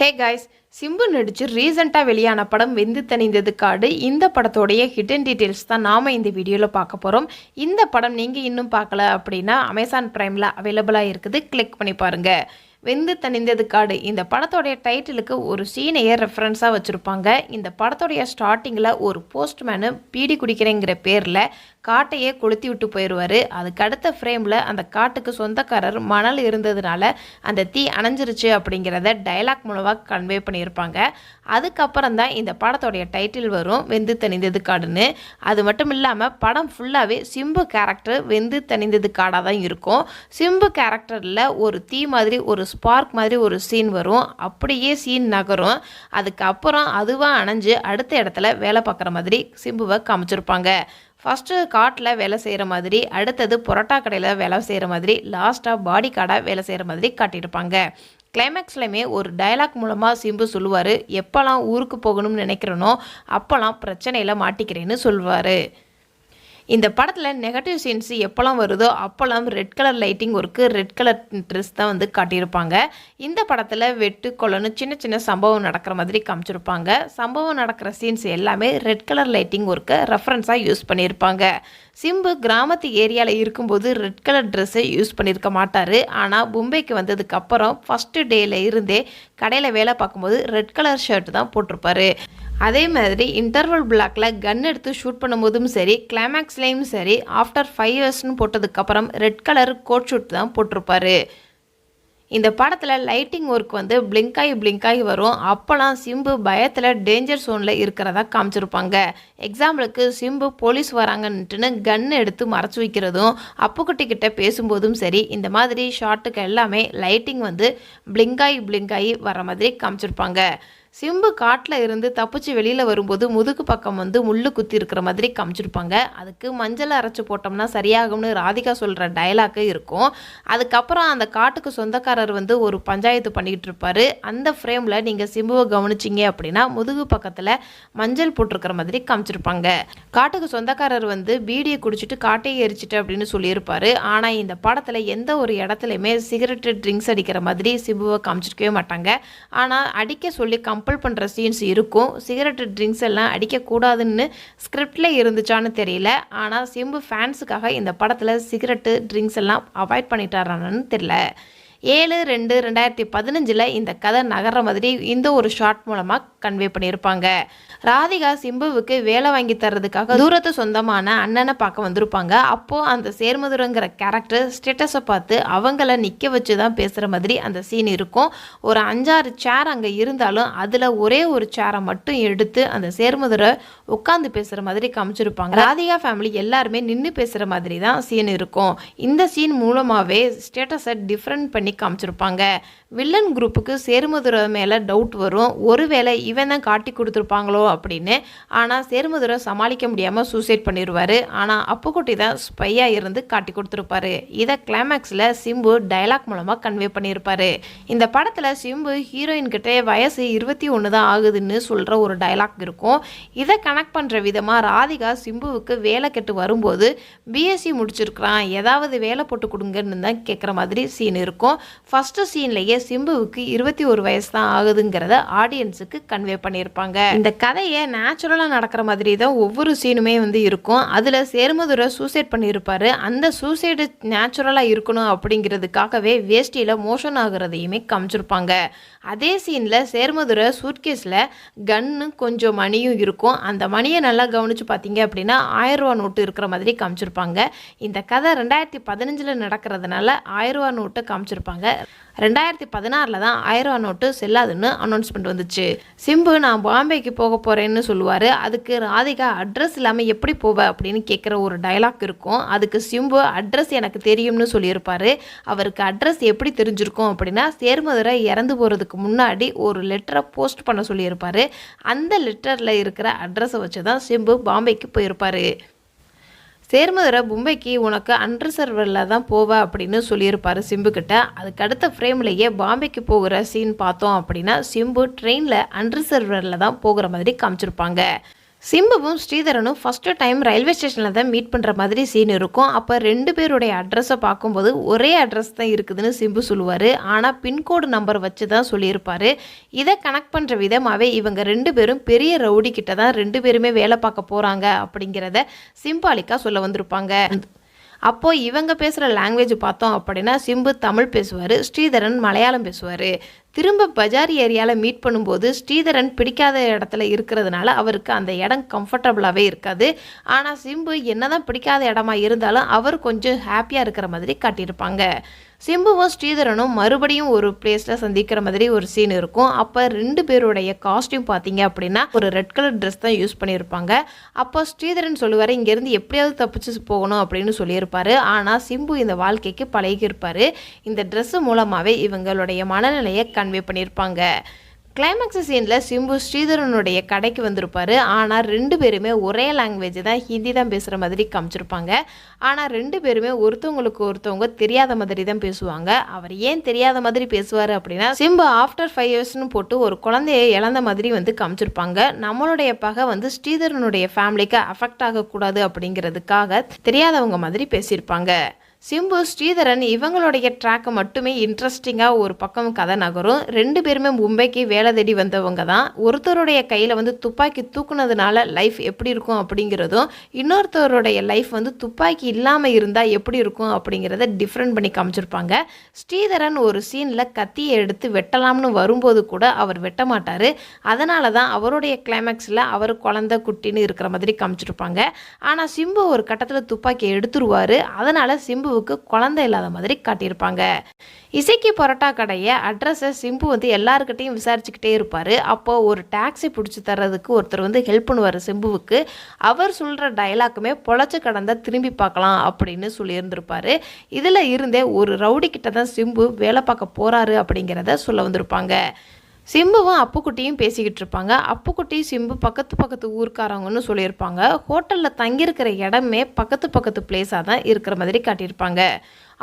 Hey guys, Simbu நடிச்சு ரீசெண்டாக வெளியான படம் வெந்து தணிந்தது காடு. இந்த படத்தோடைய ஹிடன் டீட்டெயில்ஸ் தான் நாம் இந்த வீடியோவில் பார்க்க போகிறோம். இந்த படம் நீங்கள் இன்னும் பார்க்கல அப்படின்னா அமேசான் பிரைமில் அவைலபிளாக இருக்குது, கிளிக் பண்ணி பாருங்கள். வெந்து தணிந்தது காடு இந்த படத்தோடைய டைட்டிலுக்கு ஒரு சீனையே ரெஃபரன்ஸாக வச்சுருப்பாங்க. இந்த படத்தோடைய ஸ்டார்டிங்கில் ஒரு போஸ்ட்மேனு பீடி குடிக்கிறேங்கிற பேரில் காட்டையே கொளுத்தி விட்டு போயிடுவார். அதுக்கு அடுத்த ஃப்ரேமில் அந்த காட்டுக்கு சொந்தக்காரர் மணல் இருந்ததுனால அந்த தீ அணைஞ்சிருச்சு அப்படிங்கிறத டைலாக் மூலமாக கன்வே பண்ணியிருப்பாங்க. அதுக்கப்புறம் தான் இந்த படத்தோடைய டைட்டில் வரும், வெந்து தணிந்தது காடுன்னு. அது மட்டும் இல்லாமல் படம் ஃபுல்லாகவே சிம்பு கேரக்டர் வெந்து தணிந்தது காடாக தான் இருக்கும். சிம்பு கேரக்டரில் ஒரு தீ மாதிரி ஒரு ஸ்பார்க் மாதிரி ஒரு சீன் வரும், அப்படியே சீன் நகரும். அதுக்கப்புறம் அதுவாக அணைஞ்சு அடுத்த இடத்துல வேலை பார்க்குற மாதிரி சிம்புவை காமிச்சிருப்பாங்க. ஃபஸ்ட்டு காட்டில் வேலை செய்கிற மாதிரி, அடுத்தது பொரோட்டா கடையில் வேலை செய்கிற மாதிரி, லாஸ்ட்டாக பாடி கார்டாக வேலை செய்கிற மாதிரி காட்டியிருப்பாங்க. கிளைமேக்ஸ்லையுமே ஒரு டைலாக் மூலமாக சிம்பு சொல்லுவார், எப்போல்லாம் ஊருக்கு போகணும்னு நினைக்கிறேனோ அப்போல்லாம் பிரச்சனையில் மாட்டிக்கிறேன்னு சொல்லுவார். இந்த படத்தில் நெகட்டிவ் சீன்ஸ் எப்போல்லாம் வருதோ அப்போல்லாம் red colour lighting work, red colour dress தான் வந்து காட்டியிருப்பாங்க. இந்த படத்தில் வெட்டு கொலைன்னு சின்ன சின்ன சம்பவம் நடக்கிற மாதிரி காமிச்சிருப்பாங்க. சம்பவம் நடக்கிற சீன்ஸ் எல்லாமே ரெட் கலர் லைட்டிங் ஒர்க்கை ரெஃபரன்ஸாக யூஸ் பண்ணியிருப்பாங்க. சிம்பு கிராமத்து ஏரியாவில் இருக்கும்போது ரெட் கலர் ட்ரெஸ்ஸை யூஸ் பண்ணியிருக்க மாட்டார். ஆனால் மும்பைக்கு வந்ததுக்கப்புறம் ஃபஸ்ட்டு டேயில் இருந்தே கடையில் வேலை பார்க்கும்போது ரெட் கலர் ஷர்ட் தான் போட்டிருப்பார். அதே மாதிரி இன்டர்வல் பிளாக்ல கன் எடுத்து ஷூட் பண்ணும்போதும் சரி, கிளைமேக்ஸ்லேயும் சரி, ஆஃப்டர் 5 இயர்ஸ்னு போட்டதுக்கப்புறம் ரெட் கலர் கோட் ஷூட் தான் போட்டிருப்பாரு. இந்த படத்தில் லைட்டிங் ஒர்க் வந்து பிளிங்காகி வரும். அப்போலாம் சிம்பு பயத்தில் டேஞ்சர் சோனில் இருக்கிறதா காமிச்சிருப்பாங்க. எக்ஸாம்பிளுக்கு சிம்பு போலீஸ் வராங்கன்ட்டுன்னு கன் எடுத்து மறைச்சி வைக்கிறதும், அப்புக்குட்டிக்கிட்ட பேசும்போதும் சரி, இந்த மாதிரி ஷாட்டுக்கு எல்லாமே லைட்டிங் வந்து பிளிங்காகி வர மாதிரி காமிச்சிருப்பாங்க. சிம்பு காட்டில் இருந்து தப்பிச்சு வெளியில் வரும்போது முதுகு பக்கம் வந்து முள்ளு குத்தி இருக்கிற மாதிரி காமிச்சிருப்பாங்க. அதுக்கு மஞ்சள் அரைச்சி போட்டோம்னா சரியாகும்னு ராதிகா சொல்கிற டைலாக்கு இருக்கும். அதுக்கப்புறம் அந்த காட்டுக்கு சொந்தக்காரர் வந்து ஒரு பஞ்சாயத்து பண்ணிக்கிட்டு இருப்பார். அந்த ஃப்ரேமில் நீங்கள் சிம்புவை கவனிச்சிங்க அப்படின்னா முதுகு பக்கத்தில் மஞ்சள் போட்டிருக்கிற மாதிரி காமிச்சிருப்பாங்க. காட்டுக்கு சொந்தக்காரர் வந்து பீடியை குடிச்சிட்டு காட்டையை எரிச்சிட்டு அப்படின்னு சொல்லியிருப்பார். ஆனால் இந்த படத்தில் எந்த ஒரு இடத்துலையுமே சிகரெட்டு ட்ரிங்க்ஸ் அடிக்கிற மாதிரி சிம்புவை காமிச்சிருக்கவே மாட்டாங்க. ஆனால் அடிக்க சொல்லி கம்பல் பண்ணுற சீன்ஸ் இருக்கும். சிகரெட்டு ட்ரிங்க்ஸ் எல்லாம் அடிக்கக்கூடாதுன்னு ஸ்கிரிப்டில் இருந்துச்சான்னு தெரியல. ஆனால் சிம்பு ஃபேன்ஸுக்காக இந்த படத்தில் சிகரெட்டு ட்ரிங்க்ஸ் எல்லாம் அவாய்ட் பண்ணிட்டாரான்னு தெரியல. 7/2/2015 இந்த கதை நகர்ற மாதிரி இந்த ஒரு ஷார்ட் மூலமாக கன்வே பண்ணியிருப்பாங்க. ராதிகா சிம்புவுக்கு வேலை வாங்கி தர்றதுக்காக தூரத்து சொந்தமான அண்ணனை பார்க்க வந்திருப்பாங்க. அப்போது அந்த சேர்மதுரங்கிற கேரக்டர் ஸ்டேட்டஸை பார்த்து அவங்கள நிற்க வச்சு தான் பேசுகிற மாதிரி அந்த சீன் இருக்கும். ஒரு 5-6 சேர் அங்கே இருந்தாலும் அதில் ஒரே ஒரு சேரை மட்டும் எடுத்து அந்த சேர்மதுரை உட்காந்து பேசுகிற மாதிரி காமிச்சிருப்பாங்க. ராதிகா ஃபேமிலி எல்லாருமே நின்று பேசுகிற மாதிரி தான் சீன் இருக்கும். இந்த சீன் மூலமாகவே ஸ்டேட்டஸை டிஃப்ரெண்ட் பண்ணி காமிச்சிருப்பாங்க. வில்லன் குரூப்புக்கு சேர்மதுரை மேலே டவுட் வரும், ஒருவேளை இவன் தான் காட்டி கொடுத்துருப்பாங்களோ அப்படின்னு. ஆனால் சேர்மதுரை சமாளிக்க முடியாமல் சூசைட் பண்ணிடுவார். ஆனால் அப்புக்குட்டி தான் ஸ்பையாக இருந்து காட்டி கொடுத்துருப்பாரு. இதை கிளைமேக்ஸில் சிம்பு டைலாக் மூலமாக கன்வே பண்ணியிருப்பாரு. இந்த படத்தில் சிம்பு ஹீரோயின் கிட்டே வயசு 21 தான் ஆகுதுன்னு சொல்கிற ஒரு டைலாக் இருக்கும். இதை கனெக்ட் பண்ணுற விதமாக ராதிகா சிம்புவுக்கு வேலை கெட்டு வரும்போது பிஎஸ்சி முடிச்சிருக்கிறான், ஏதாவது வேலை போட்டு கொடுங்கன்னு தான் கேட்குற மாதிரி சீன் இருக்கும். ஃபஸ்ட்டு சீன்லேயே சிம்புவுக்கு 21 வயசு தான் ஆகுதுங்கிறத ஆடியன்ஸுக்கு கன்வே பண்ணியிருப்பாங்க. இந்த கதையை நேச்சுரலாக நடக்கிற மாதிரி தான் ஒவ்வொரு சீனுமே வந்து இருக்கும். அதில் சேர்மதுரை சூசைட் பண்ணியிருப்பார். அந்த சூசைடு நேச்சுரலாக இருக்கணும் அப்படிங்கிறதுக்காகவே வேஷ்டியில் மோஷன் ஆகுறதையுமே காமிச்சிருப்பாங்க. அதே சீனில் சேர்மதுரை சூட்கேஸில் கன்னு கொஞ்சம் மணியும் இருக்கும். அந்த மணியை நல்லா கவனித்து பார்த்தீங்க அப்படின்னா 1000 ரூபா நோட்டு இருக்கிற மாதிரி காமிச்சிருப்பாங்க. இந்த கதை 2015 நடக்கிறதுனால 1000 ரூபா நோட்டு காமிச்சிருப்பாங்க. 2016 தான் 1000 ரூபா நோட்டு செல்லாதுன்னு அனௌன்ஸ்மெண்ட் வந்துச்சு. சிம்பு நான் பாம்பேக்கு போக போகிறேன்னு சொல்லுவார். அதுக்கு ராதிகா அட்ரஸ் இல்லாமல் எப்படி போவ அப்படின்னு கேட்குற ஒரு டைலாக் இருக்கும். அதுக்கு சிம்பு அட்ரஸ் எனக்கு தெரியும்னு சொல்லியிருப்பார். அவருக்கு அட்ரஸ் எப்படி தெரிஞ்சிருக்கும் அப்படின்னா சேர்மதுரை இறந்து போகிறதுக்கு முன்னாடி ஒரு லெட்டரை போஸ்ட் பண்ண சொல்லியிருப்பார். அந்த லெட்டரில் இருக்கிற அட்ரஸை வச்சு தான் சிம்பு பாம்பேக்கு போயிருப்பார். சேர்மதுரை மும்பைக்கு உனக்கு அன்ரிசர்வரில் தான் போவ அப்படின்னு சொல்லியிருப்பார் சிம்புக்கிட்ட. அதுக்கு அடுத்த ஃப்ரேம்லேயே பாம்பேக்கு போகிற சீன் பார்த்தோம் அப்படின்னா சிம்பு ட்ரெயினில் அன்ரிசர்வரில் தான் போகிற மாதிரி காமிச்சிருப்பாங்க. சிம்புவும் ஸ்ரீதரனும் ஃபஸ்ட்டு டைம் ரயில்வே ஸ்டேஷனில் தான் மீட் பண்ணுற மாதிரி சீன் இருக்கும். அப்போ 2 பேருடைய அட்ரஸை பார்க்கும்போது ஒரே அட்ரஸ் தான் இருக்குதுன்னு சிம்பு சொல்லுவார். ஆனால் பின்கோடு நம்பர் வச்சு தான் சொல்லியிருப்பார். இதை கனெக்ட் பண்ணுற விதமாகவே இவங்க 2 பேரும் பெரிய ரவுடி கிட்ட தான் 2 பேருமே வேலை பார்க்க போகிறாங்க அப்படிங்கிறத சிம்பாலிக்காக சொல்ல வந்திருப்பாங்க. அப்போது இவங்க பேசுகிற லாங்குவேஜ் பார்த்தோம் அப்படின்னா சிம்பு தமிழ் பேசுவார், ஸ்ரீதரன் மலையாளம் பேசுவார். திரும்ப பஜார் ஏரியாவில் மீட் பண்ணும்போது ஸ்ரீதரன் பிடிக்காத இடத்துல இருக்கிறதுனால அவருக்கு அந்த இடம் கம்ஃபர்டபுளாகவே இருக்காது. ஆனால் சிம்பு என்னதான் பிடிக்காத இடமா இருந்தாலும் அவர் கொஞ்சம் ஹாப்பியாக இருக்கிற மாதிரி காட்டியிருப்பாங்க. சிம்புவும் ஸ்ரீதரனும் மறுபடியும் ஒரு பிளேஸில் சந்திக்கிற மாதிரி ஒரு சீன் இருக்கும். அப்போ 2 பேருடைய காஸ்டியூம் பார்த்தீங்க அப்படின்னா ஒரு ரெட் கலர் ட்ரெஸ் தான் யூஸ் பண்ணியிருப்பாங்க. அப்போ ஸ்ரீதரன் சொல்லுவார், இங்கேருந்து எப்படியாவது தப்பிச்சு போகணும் அப்படின்னு சொல்லியிருப்பார். ஆனால் சிம்பு இந்த வாழ்க்கைக்கு பழகியிருப்பார். இந்த ட்ரெஸ்ஸு மூலமாகவே இவங்களுடைய மனநிலையை கன்வே பண்ணியிருப்பாங்க. கிளைமேக்ஸ் சீனில் சிம்பு ஸ்ரீதரனுடைய கடைக்கு வந்திருப்பார். ஆனால் 2 பேருமே ஒரே லாங்குவேஜ் தான், ஹிந்தி தான் பேசுகிற மாதிரி காமிச்சிருப்பாங்க. ஆனால் 2 பேருமே ஒருத்தவங்களுக்கு ஒருத்தவங்க தெரியாத மாதிரி தான் பேசுவாங்க. அவர் ஏன் தெரியாத மாதிரி பேசுவார் அப்படின்னா சிம்பு ஆஃப்டர் 5 இயர்ஸ்னு போட்டு ஒரு குழந்தைய இழந்த மாதிரி வந்து காமிச்சிருப்பாங்க. நம்மளுடைய பகை வந்து ஸ்ரீதரனுடைய ஃபேமிலிக்கு அஃபெக்ட் ஆகக்கூடாது அப்படிங்கிறதுக்காக தெரியாதவங்க மாதிரி பேசியிருப்பாங்க. சிம்பு ஸ்ரீதரன் இவங்களுடைய ட்ராக்கை மட்டுமே இன்ட்ரெஸ்டிங்காக ஒரு பக்கம் கதை நகரும். 2 பேருமே மும்பைக்கு வேலை தேடி வந்தவங்க தான். ஒருத்தருடைய கையில் வந்து துப்பாக்கி தூக்குனதுனால லைஃப் எப்படி இருக்கும் அப்படிங்கிறதும், இன்னொருத்தருடைய லைஃப் வந்து துப்பாக்கி இல்லாமல் இருந்தால் எப்படி இருக்கும் அப்படிங்கிறத டிஃப்ரெண்ட் பண்ணி காமிச்சிருப்பாங்க. ஸ்ரீதரன் ஒரு சீனில் கத்தியை எடுத்து வெட்டலாம்னு வரும்போது கூட அவர் வெட்ட மாட்டார். அதனால தான் அவருடைய கிளைமேக்ஸில் அவர் குழந்தை குட்டின்னு இருக்கிற மாதிரி காமிச்சிருப்பாங்க. ஆனால் சிம்பு ஒரு கட்டத்தில் துப்பாக்கியை எடுத்துருவார். அதனால் சிம்பு குழந்தை இல்லாத மாதிரி காட்டியிருப்பாங்க. இசைக்கு பரோட்டா கடையை அட்ரஸை சிம்பு வந்து எல்லாருக்கிட்டையும் விசாரிச்சுக்கிட்டே இருப்பார். அப்போ ஒரு டாக்ஸி பிடிச்சி தர்றதுக்கு ஒருத்தர் வந்து ஹெல்ப் பண்ணுவார் சிம்புவுக்கு. அவர் சொல்கிற டைலாக்குமே பொழைச்சி கடந்தா திரும்பி பார்க்கலாம் அப்படின்னு சொல்லியிருந்திருப்பார். இதில் இருந்தே ஒரு ரவுடி கிட்ட தான் சிம்பு வேலை பார்க்க போகிறாரு அப்படிங்கிறத சொல்ல வந்திருப்பாங்க. சிம்புவும் அப்புக்குட்டியும் பேசிக்கிட்டு இருப்பாங்க. அப்புக்குட்டி சிம்பு பக்கத்து ஊருக்காரங்கன்னு சொல்லியிருப்பாங்க. ஹோட்டலில் தங்கியிருக்கிற இடமே பக்கத்து பிளேஸாக தான் இருக்கிற மாதிரி காட்டியிருப்பாங்க.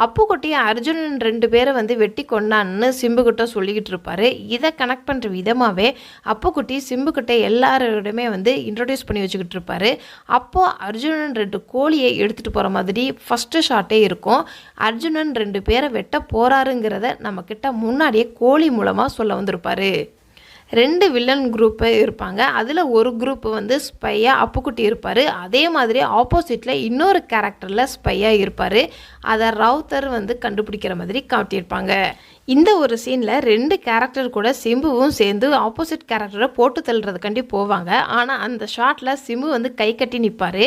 அப்புக்குட்டி அர்ஜுனன் 2 பேரை வந்து வெட்டி கொண்டான்னு சிம்புக்கிட்ட சொல்லிக்கிட்டு இருப்பார். இதை கனெக்ட் பண்ணுற விதமாகவே அப்புக்குட்டி சிம்புக்கிட்ட எல்லாரோடையுமே வந்து இன்ட்ரடியூஸ் பண்ணி வச்சுக்கிட்டு இருப்பார். அப்போது அர்ஜுனன் 2 கோழியை எடுத்துகிட்டு போகிற மாதிரி ஃபஸ்ட்டு ஷாட்டே இருக்கும். அர்ஜுனன் 2 பேரை வெட்ட போகிறாருங்கிறத நம்மக்கிட்ட முன்னாடியே கோழி மூலமாக சொல்ல வந்திருப்பார். 2 வில்லன் குரூப்பு இருப்பாங்க. அதில் ஒரு குரூப் வந்து ஸ்பையாக அப்புக்குட்டி இருப்பார். அதே மாதிரி ஆப்போசிட்டில் இன்னொரு கேரக்டரில் ஸ்பையாக இருப்பார். அதை ரவுத்தர் வந்து கண்டுபிடிக்கிற மாதிரி காட்டியிருப்பாங்க. இந்த ஒரு சீனில் 2 கேரக்டர் கூட சிம்புவும் சேர்ந்து ஆப்போசிட் கேரக்டரை போட்டு தள்ளுறதுக்காண்டி போவாங்க. ஆனால் அந்த ஷாட்டில் சிம்பு வந்து கை கட்டி நிற்பார்.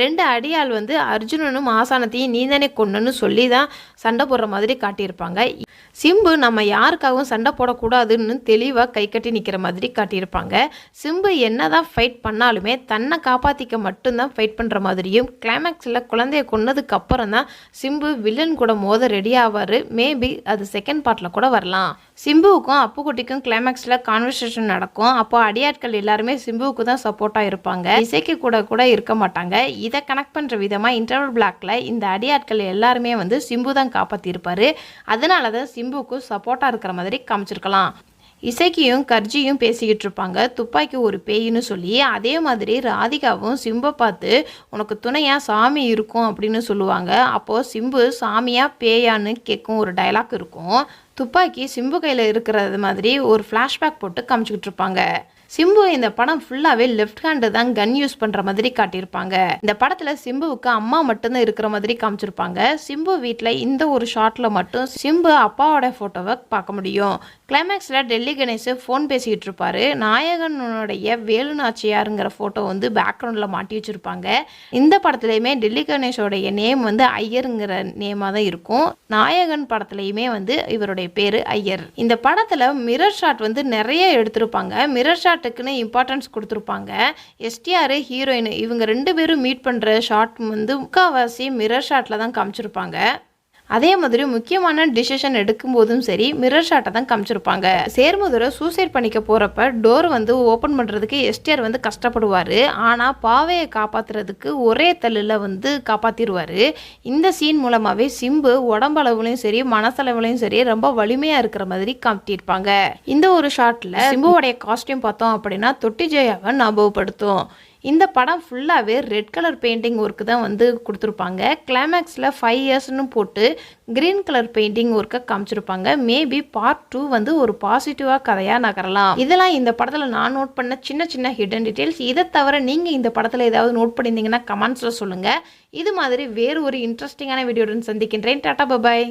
2 அடியாள் வந்து அர்ஜுனனும் ஆசானத்தையும் நீ தானே கொன்னுன்னு சொல்லி தான் சண்டை போடுற மாதிரி காட்டியிருப்பாங்க. சிம்பு நம்ம யாருக்காகவும் சண்டை போடக்கூடாதுன்னு தெளிவாக கை கட்டி நிற்கிற மாதிரி காட்டியிருப்பாங்க. சிம்பு என்ன தான் ஃபைட் பண்ணாலுமே தன்னை காப்பாற்றிக்க மட்டும்தான் ஃபைட் பண்ணுற மாதிரியும், கிளைமேக்ஸில் குழந்தைய கொன்னதுக்கு அப்புறம் தான் சிம்பு வில்லன் கூட மோத ரெடி ஆவார். மேபி அது செகண்ட் பார்ட்டில் கூட வரலாம். சிம்புவுக்கும் அப்புக்குட்டிக்கும் கிளைமேக்ஸில் கான்வர்சேஷன் நடக்கும். அப்போ அடியாட்கள் எல்லாருமே சிம்புவுக்கு தான் சப்போர்ட்டாக இருப்பாங்க, இசைக்கு கூட இருக்க மாட்டாங்க. இதை கனெக்ட் பண்ணுற விதமாக இன்டர்வல் பிளாக்ல இந்த அடியாட்கள் எல்லாருமே வந்து சிம்பு தான் காப்பாற்றிருப்பார். அதனால தான் சிம்புவுக்கு சப்போர்ட்டாக இருக்கிற மாதிரி காமிச்சிருக்கலாம். இசைக்கியும் கர்ஜியும் பேசிக்கிட்டு இருப்பாங்க, துப்பாக்கி ஒரு பேயின்னு சொல்லி. அதே மாதிரி ராதிகாவும் சிம்பை பார்த்து உனக்கு துணையாக சாமி இருக்கும் அப்படின்னு சொல்லுவாங்க. அப்போது சிம்பு சாமியா பேயான்னு கேட்கும் ஒரு டைலாக் இருக்கும். துப்பாக்கி சிம்பு கையில் இருக்கிறது மாதிரி ஒரு ஃப்ளாஷ்பேக் போட்டு காமிச்சிக்கிட்டு இருப்பாங்க. சிம்பு இந்த படம் ஃபுல்லாகவே லெஃப்ட் ஹேண்டு தான் கன் யூஸ் பண்ணுற மாதிரி காட்டியிருப்பாங்க. இந்த படத்தில் சிம்புவுக்கு அம்மா மட்டும்தான் இருக்கிற மாதிரி காமிச்சிருப்பாங்க. சிம்பு வீட்டில் இந்த ஒரு ஷாட்டில் மட்டும் சிம்பு அப்பாவோட ஃபோட்டோவை பார்க்க முடியும். கிளைமேக்ஸில் டெல்லி கணேஷ் ஃபோன் பேசிக்கிட்டு இருப்பார். நாயகனுடைய வேலுநாச்சியாருங்கிற ஃபோட்டோ வந்து பேக்ரவுண்டில் மாட்டி வச்சுருப்பாங்க. இந்த படத்துலையுமே டெல்லி கணேஷோடைய நேம் வந்து ஐயருங்கிற நேமாக தான் இருக்கும். நாயகன் படத்துலையுமே வந்து இவருடைய பேர் ஐயர். இந்த படத்தில் மிரர் ஷாட் வந்து நிறைய எடுத்திருப்பாங்க. மிரர் ஷாட்டுக்குன்னு இம்பார்ட்டன்ஸ் கொடுத்துருப்பாங்க. எஸ்டிஆர் ஹீரோயின் இவங்க 2 பேரும் மீட் பண்ணுற ஷாட் வந்து முக்கால்வாசி மிரர் ஷாட்டில் தான் காமிச்சிருப்பாங்க. அதே மாதிரி முக்கியமான டிசிஷன் எடுக்கும்போதும் சரி மிரர் ஷாட்டை தான் காமிச்சிருப்பாங்க. சேர்முதரை சூசைட் பண்ணிக்க போகிறப்ப டோர் வந்து ஓப்பன் பண்ணுறதுக்கு எஸ்டிஆர் வந்து கஷ்டப்படுவார். ஆனால் பாவையை காப்பாற்றுறதுக்கு ஒரே தள்ளில் வந்து காப்பாற்றிடுவார். இந்த சீன் மூலமாகவே சிம்பு உடம்பளவுலையும் சரி மனசளவுலையும் சரி ரொம்ப வலிமையாக இருக்கிற மாதிரி காட்டியிருப்பாங்க. இந்த ஒரு ஷாட்டில் சிம்புவோடைய காஸ்டியூம் பார்த்தோம் அப்படின்னா தொட்டி ஜெயாவை ஞாபகப்படுத்தும். இந்த படம் ஃபுல்லாகவே ரெட் கலர் பெயிண்டிங் ஒர்க்கு தான் வந்து கொடுத்துருப்பாங்க. கிளைமேக்ஸில் 5 இயர்ஸ்னு போட்டு கிரீன் கலர் பெயிண்டிங் ஒர்க்கை காமிச்சிருப்பாங்க. மேபி பார்ட் 2 வந்து ஒரு பாசிட்டிவாக கதையாக நகரலாம். இதெல்லாம் இந்த படத்தில் நான் நோட் பண்ண சின்ன சின்ன ஹிடன் டீட்டெயில்ஸ். இதை தவிர நீங்கள் இந்த படத்தில் ஏதாவது நோட் பண்ணியிருந்தீங்கன்னா கமெண்ட்ஸில் சொல்லுங்கள். இது மாதிரி வேறு ஒரு இன்ட்ரெஸ்டிங்கான வீடியோடன் சந்திக்கின்றேன். டாடா பபாய்.